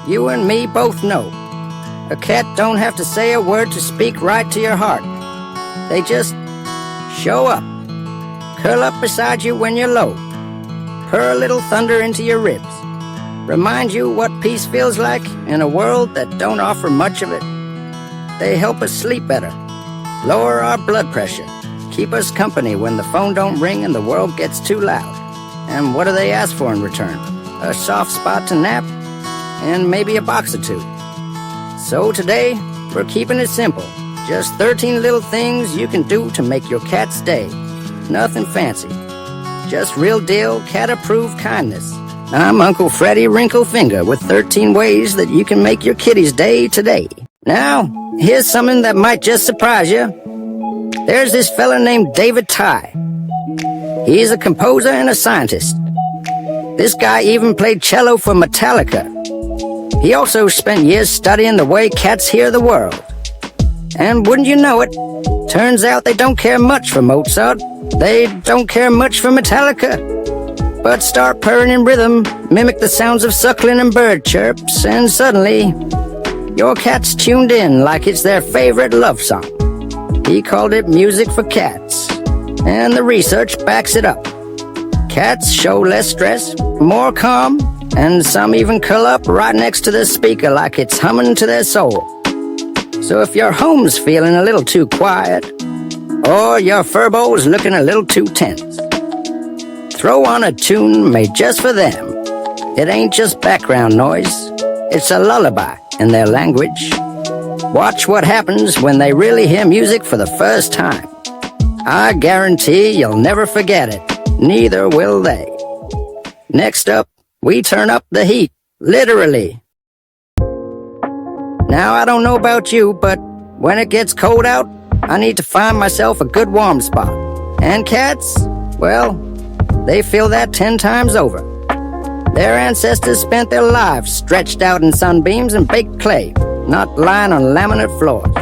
you and me both know. A cat don't have to say a word to speak right to your heart. They just show up, curl up beside you when you're low, purr a little thunder into your ribs, remind you what peace feels like in a world that don't offer much of it. They help us sleep better, lower our blood pressure, keep us company when the phone don't ring and the world gets too loud. And what do they ask for in return? A soft spot to nap, and maybe a box or two. So today, we're keeping it simple. Just 13 little things you can do to make your cat's day. Nothing fancy. Just real deal, cat-approved kindness. I'm Uncle Freddie Wrinklefinger with 13 ways that you can make your kitty's day today. Now, here's something that might just surprise you. There's this fella named David Tye. He's a composer and a scientist. This guy even played cello for Metallica. He also spent years studying the way cats hear the world. And wouldn't you know it, turns out they don't care much for Mozart. They don't care much for Metallica. But start purring in rhythm, mimic the sounds of suckling and bird chirps, and suddenly, your cat's tuned in like it's their favorite love song. He called it music for cats. And the research backs it up. Cats show less stress, more calm, and some even curl up right next to the speaker like it's humming to their soul. So if your home's feeling a little too quiet, or your furbow's looking a little too tense, throw on a tune made just for them. It ain't just background noise, it's a lullaby in their language. Watch what happens when they really hear music for the first time. I guarantee you'll never forget it. Neither will they. Next up, we turn up the heat, literally. Now, I don't know about you, but when it gets cold out, I need to find myself a good warm spot. And cats, well, they feel that 10 times over. Their ancestors spent their lives stretched out in sunbeams and baked clay, not lying on laminate floors.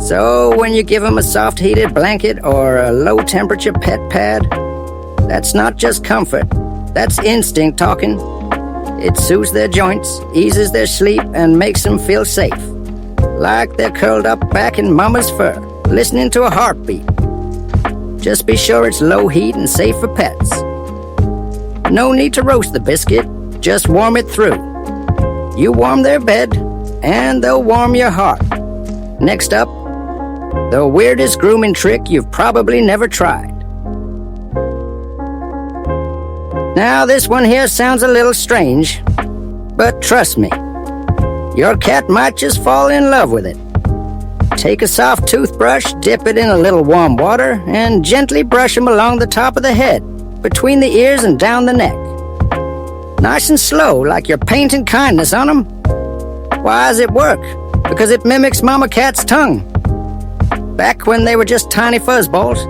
So when you give them a soft heated blanket or a low temperature pet pad, that's not just comfort, that's instinct talking. It soothes their joints, eases their sleep, and makes them feel safe. Like they're curled up back in mama's fur, listening to a heartbeat. Just be sure it's low heat and safe for pets. No need to roast the biscuit, just warm it through. You warm their bed, and they'll warm your heart. Next up, the weirdest grooming trick you've probably never tried. Now, this one here sounds a little strange, but trust me, your cat might just fall in love with it. Take a soft toothbrush, dip it in a little warm water, and gently brush him along the top of the head, between the ears and down the neck. Nice and slow, like you're painting kindness on him. Why does it work? Because it mimics Mama Cat's tongue. Back when they were just tiny fuzzballs,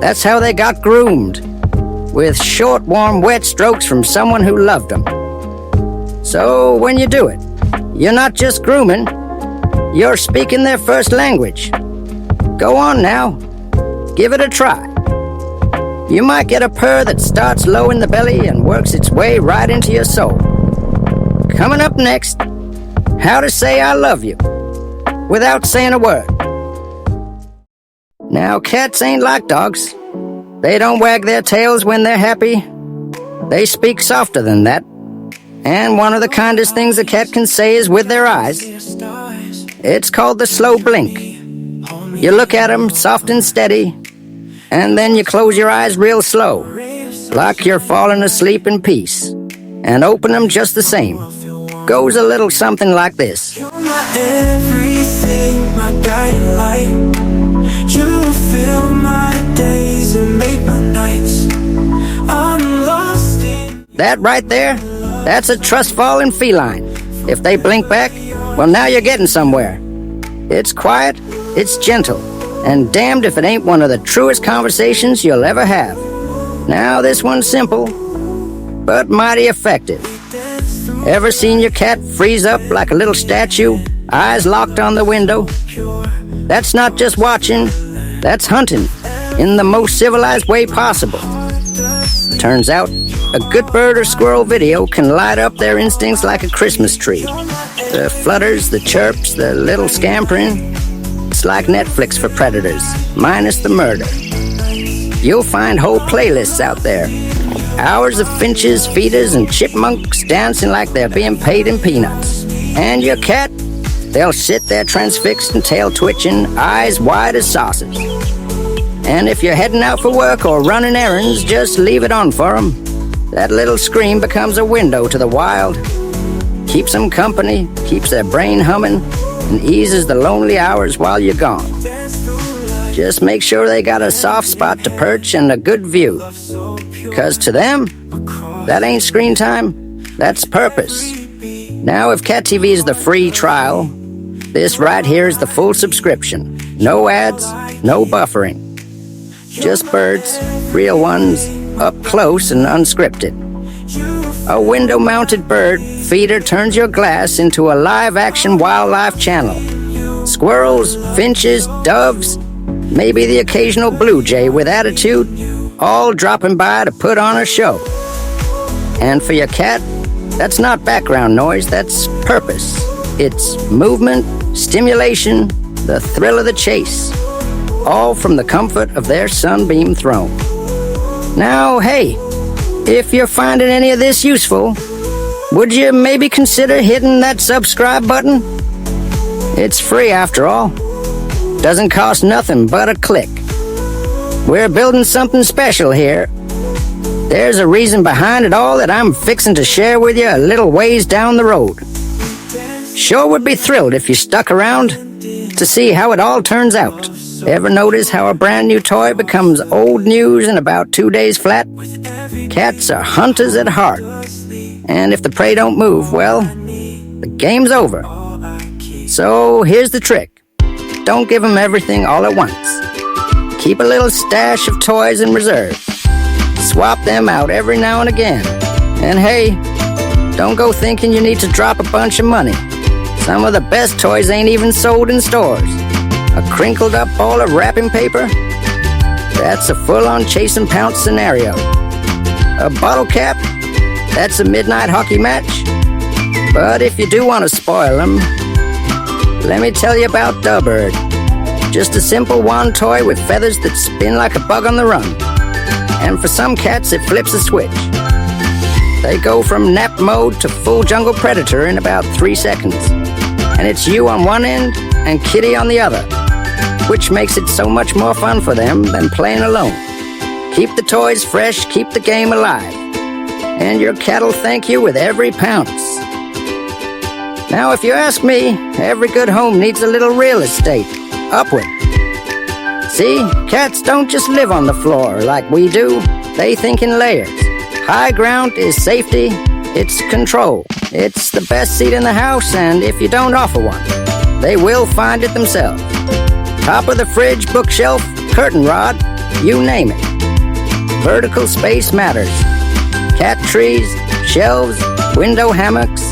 that's how they got groomed. With short, warm, wet strokes from someone who loved them. So when you do it, you're not just grooming, you're speaking their first language. Go on now, give it a try. You might get a purr that starts low in the belly and works its way right into your soul. Coming up next, how to say I love you without saying a word. Now, cats ain't like dogs. They don't wag their tails when they're happy. They speak softer than that. And one of the kindest things a cat can say is with their eyes. It's called the slow blink. You look at them soft and steady, and then you close your eyes real slow, like you're falling asleep in peace, and open them just the same. Goes a little something like this. You're my everything, my guiding light. You fill my days and make my nights. I'm lost in... That right there, that's a trust-fallen feline. If they blink back, well, now you're getting somewhere. It's quiet, it's gentle, and damned if it ain't one of the truest conversations you'll ever have. Now, this one's simple, but mighty effective. Ever seen your cat freeze up like a little statue, eyes locked on the window? That's not just watching, that's hunting, in the most civilized way possible. Turns out, a good bird or squirrel video can light up their instincts like a Christmas tree. The flutters, the chirps, the little scampering. It's like Netflix for predators, minus the murder. You'll find whole playlists out there. Hours of finches, feeders, and chipmunks dancing like they're being paid in peanuts. And your cat? They'll sit there transfixed and tail twitching, eyes wide as saucers. And if you're heading out for work or running errands, just leave it on for 'em. That little scream becomes a window to the wild. Keeps them company, keeps their brain humming, and eases the lonely hours while you're gone. Just make sure they got a soft spot to perch and a good view. 'Cause to them, that ain't screen time, that's purpose. Now, if Cat TV is the free trial, this right here is the full subscription. No ads, no buffering. Just birds, real ones, up close and unscripted. A window-mounted bird feeder turns your glass into a live-action wildlife channel. Squirrels, finches, doves, maybe the occasional blue jay with attitude, all dropping by to put on a show. And for your cat, that's not background noise, that's purpose. It's movement, stimulation, the thrill of the chase, all from the comfort of their sunbeam throne. Now, hey, if you're finding any of this useful, would you maybe consider hitting that subscribe button? It's free after all. Doesn't cost nothing but a click. We're building something special here. There's a reason behind it all that I'm fixing to share with you a little ways down the road. Sure would be thrilled if you stuck around to see how it all turns out. Ever notice how a brand new toy becomes old news in about 2 days flat? Cats are hunters at heart. And if the prey don't move, well, the game's over. So here's the trick. Don't give them everything all at once. Keep a little stash of toys in reserve. Swap them out every now and again. And hey, don't go thinking you need to drop a bunch of money. Some of the best toys ain't even sold in stores. A crinkled up ball of wrapping paper? That's a full-on chase and pounce scenario. A bottle cap? That's a midnight hockey match. But if you do want to spoil them, let me tell you about Dubbird. Just a simple wand toy with feathers that spin like a bug on the run. And for some cats, it flips a switch. They go from nap mode to full jungle predator in about 3 seconds. And it's you on one end and Kitty on the other, which makes it so much more fun for them than playing alone. Keep the toys fresh, keep the game alive. And your cat'll thank you with every pounce. Now, if you ask me, every good home needs a little real estate. Upward. See, cats don't just live on the floor like we do. They think in layers. High ground is safety, it's control. It's the best seat in the house, and if you don't offer one, they will find it themselves. Top of the fridge, bookshelf, curtain rod, you name it. Vertical space matters. Cat trees, shelves, window hammocks,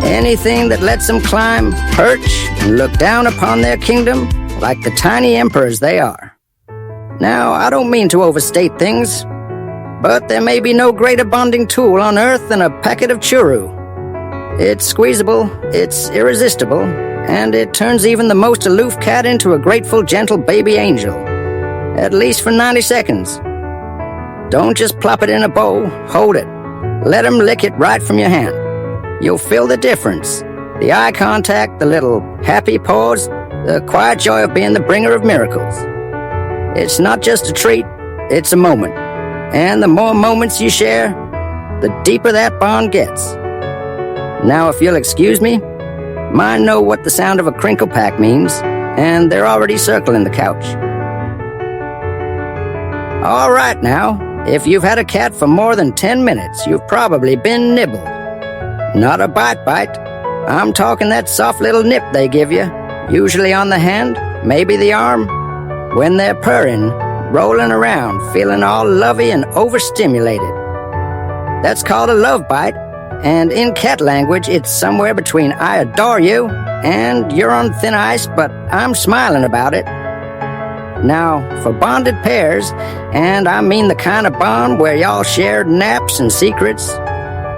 anything that lets them climb, perch, and look down upon their kingdom like the tiny emperors they are. Now, I don't mean to overstate things, but there may be no greater bonding tool on earth than a packet of Churu. It's squeezable, it's irresistible, and it turns even the most aloof cat into a grateful, gentle baby angel. At least for 90 seconds. Don't just plop it in a bowl, hold it. Let 'em lick it right from your hand. You'll feel the difference. The eye contact, the little happy pause, the quiet joy of being the bringer of miracles. It's not just a treat, it's a moment. And the more moments you share, the deeper that bond gets. Now, if you'll excuse me, mine know what the sound of a crinkle pack means, and they're already circling the couch. All right now, if you've had a cat for more than 10 minutes, you've probably been nibbled. Not a bite. I'm talking that soft little nip they give you, usually on the hand, maybe the arm, when they're purring, rolling around, feeling all lovey and overstimulated. That's called a love bite, and in cat language, it's somewhere between I adore you and you're on thin ice, but I'm smiling about it. Now, for bonded pairs, and I mean the kind of bond where y'all shared naps and secrets,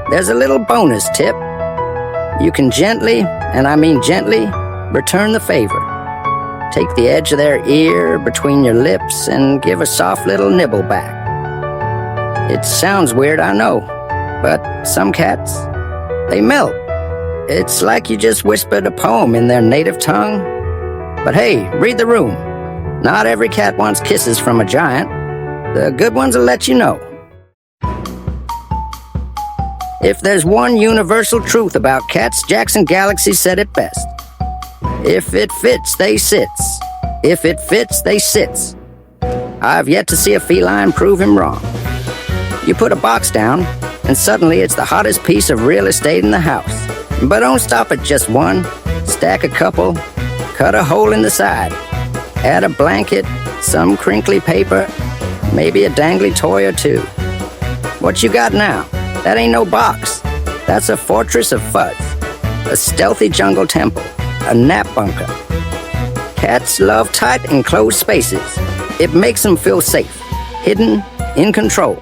there's a little bonus tip. You can gently, and I mean gently, return the favor. Take the edge of their ear between your lips and give a soft little nibble back. It sounds weird, I know, but some cats, they melt. It's like you just whispered a poem in their native tongue. But hey, read the room. Not every cat wants kisses from a giant. The good ones will let you know. If there's one universal truth about cats, Jackson Galaxy said it best. If it fits, they sits. If it fits, they sits. I've yet to see a feline prove him wrong. You put a box down, and suddenly it's the hottest piece of real estate in the house. But don't stop at just one. Stack a couple. Cut a hole in the side. Add a blanket, some crinkly paper, maybe a dangly toy or two. What you got now? That ain't no box. That's a fortress of fuzz. A stealthy jungle temple. A nap bunker. Cats love tight, enclosed spaces. It makes them feel safe, hidden, in control.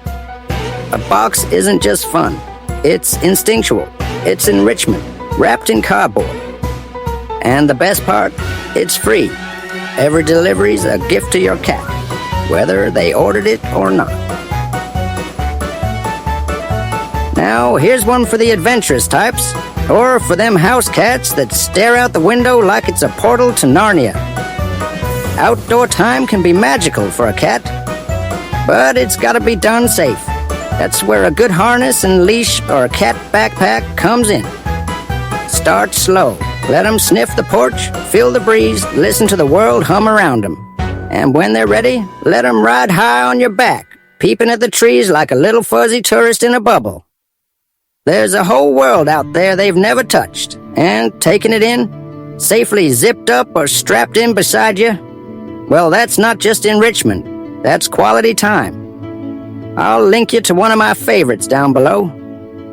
A box isn't just fun. It's instinctual. It's enrichment, wrapped in cardboard. And the best part, it's free. Every delivery's a gift to your cat, whether they ordered it or not. Now, here's one for the adventurous types, or for them house cats that stare out the window like it's a portal to Narnia. Outdoor time can be magical for a cat, but it's gotta be done safe. That's where a good harness and leash or a cat backpack comes in. Start slow. Let them sniff the porch, feel the breeze, listen to the world hum around them. And when they're ready, let them ride high on your back, peeping at the trees like a little fuzzy tourist in a bubble. There's a whole world out there they've never touched, and taking it in, safely zipped up or strapped in beside you, well, that's not just enrichment, that's quality time. I'll link you to one of my favorites down below.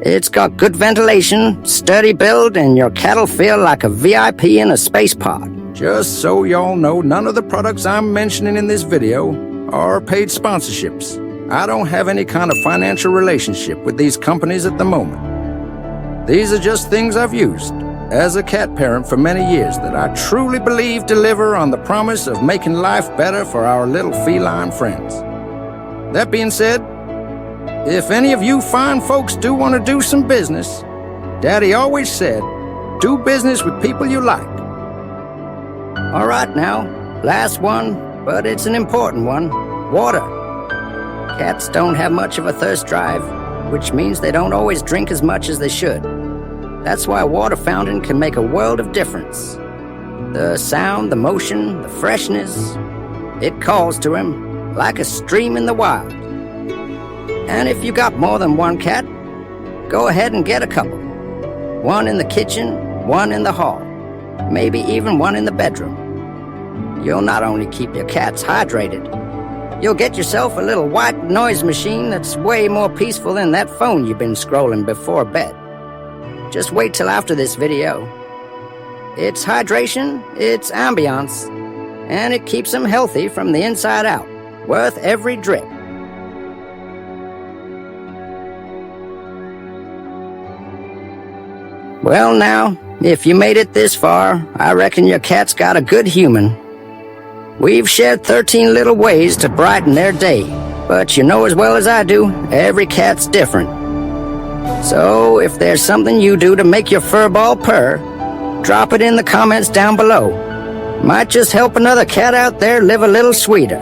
It's got good ventilation, sturdy build, and your cat'll feel like a VIP in a space pod. Just so y'all know, none of the products I'm mentioning in this video are paid sponsorships. I don't have any kind of financial relationship with these companies at the moment. These are just things I've used as a cat parent for many years that I truly believe deliver on the promise of making life better for our little feline friends. That being said, if any of you fine folks do want to do some business, Daddy always said, do business with people you like. All right now, last one, but it's an important one. Water. Cats don't have much of a thirst drive, which means they don't always drink as much as they should. That's why a water fountain can make a world of difference. The sound, the motion, the freshness, it calls to him like a stream in the wild. And if you got more than one cat, go ahead and get a couple. One in the kitchen, one in the hall, maybe even one in the bedroom. You'll not only keep your cats hydrated, you'll get yourself a little white noise machine that's way more peaceful than that phone you've been scrolling before bed. Just wait till after this video. It's hydration, it's ambiance, and it keeps them healthy from the inside out. Worth every drip. Well now, if you made it this far, I reckon your cat's got a good human. We've shared 13 little ways to brighten their day, but you know as well as I do, every cat's different. So if there's something you do to make your furball purr, drop it in the comments down below. Might just help another cat out there live a little sweeter.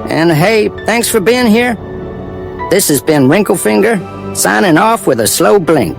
And hey, thanks for being here. This has been Wrinklefinger, signing off with a slow blink.